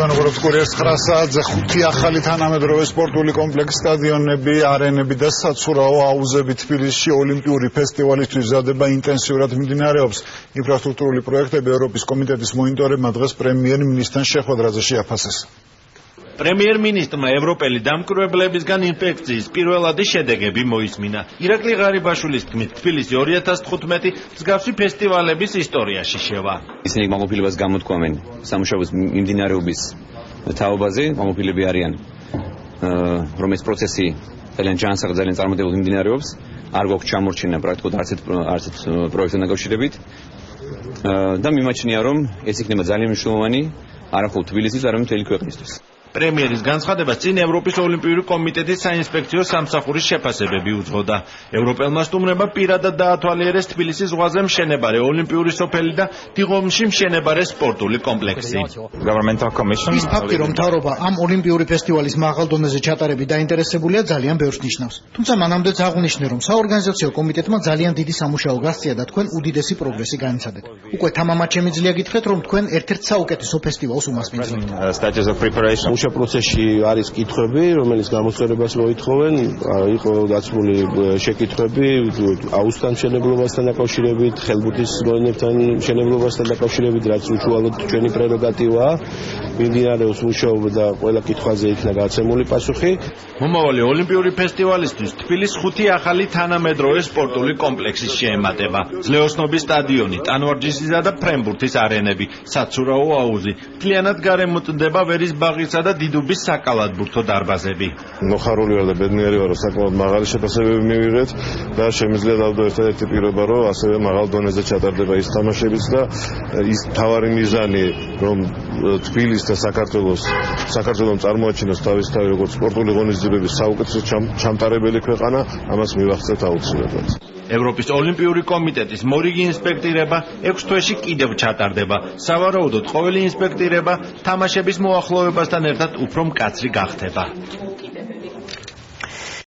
Როგორც კურიერს 9 საათზე 5 ახალი თანამედროვე სპორტული კომპლექსი, სტადიონები, არენები და საცურაო აუზები თბილისში ოლიმპიური ფესტივალისთვის მზადება ინტენსიურად მიმდინარეობს. ინფრასტრუქტურული პროექტები ევროპის კომიტეტის მონიტორებმა დღეს პრემიერ-მინისტრთან შეხვედრაზე შეაფასეს. პრემიერ-მინისტრმა ევროპელი დამკვირვებლებისგან ინფექციის პირველადი შედეგები მოისმინა. ირაკლი ღარიბაშვილის თქმით, თბილისი 2015 მსგავსი ფესტივალების ისტორიაში შევა. ისინი გამოფილებას გამოთქვამენ სამუშაოს მიმდინარეობის თაობაზე, გამოფილები არიან, რომ ეს პროცესი ძალიან ჯანსაღ, ძალიან წარმატებულად მიმდინარეობს. არ გვაქვს ჩამორჩენა პრაქტიკულად არც ერთ პროექტთან დაკავშირებით და მიმაჩნია, რომ ეს იქნება ძალიან მნიშვნელოვანი არა მხოლოდ თბილისის, არამედ მთელი ქვეყნისთვის. პრემიერის განცხადებას წინ ევროპის ოლიმპიური კომიტეტის საინსპექციო სამსახურის შეფასებები უძღოდა. ევროპელმა სტუმრებმა პირადად დაათვალიერეს თბილისის ზღვაზე მშენებარე ოლიმპიური სოფელი და დიღომში მშენებარე სპორტული კომპლექსი. ის ფაქტი, რომ მთავრობა ამ ოლიმპიური ფესტივალის მაღალ დონეზე ჩატარებით დაინტერესებულია, ძალიან ბევრს ნიშნავს. თუმცა მანამდეც აღვნიშნე, რომ საორგანიზაციო კომიტეტმა ძალიან დიდი სამუშაო გასწია და თქვენ უდიდესი პროგრესი განიცადეთ. უკვე თამამად შემიძლია გითხრათ, რომ თქვენ ერთ-ერთ საუკეთესო ფესტივალს უმასპინძლებთ. პროცესში არის კითხვები, რომელიც გამოსწორებას მოითხოვენ, იყო დაცმული შეკითხვები აუზთან მშენებლობასთან დაკავშირებით, ხელბურთის მოედნებთან მშენებლობასთან დაკავშირებით, რაც უშუალოდ ჩვენი პრეროგატივაა. მიმდინარეობს მუშაობა და ყველა კითხვაზე იქნა გაცემული პასუხი. მომავალი ოლიმპიური ფესტივალისთვის თბილისს 5 ახალი თანამედროვე სპორტული კომპლექსი შეემატება. ძლეოსნობის სტადიონი, ტანვარჯიშისა და ფრენბურთის არენები, საცურაო აუზი, მთლიანად გარემოწმდება ვერის ბაღისა და დიდუბის საკალათბურთო დარბაზები. მოხარული ვარ და ბედნიერი ვარ, რომ საკმაოდ მაღალი შეფასებები მივიღეთ და შემიძლია დავდო ერთადერთი პირობა, რომ ასევე მაღალ დონეზე ჩატარდება ის თამაშებიც და ის მთავარი მიზანი, რომ თბილისს და საქართველოს წარმოაჩინოს თავისთავად როგორც სპორტული ღონისძიებების საუკეთესო ჩამტარებელი ქვეყანა, ამას მივახცევთ აუცილებლად. ევროპის ოლიმპიური კომიტეტის მორიგი ინსპექტირება 6 თვეში კიდევ ჩატარდება. სავარაუდოდ ყოველი ინსპექტირება თამაშების მოახლოვებასთან ერთად უფრო მკაცრი გახდება.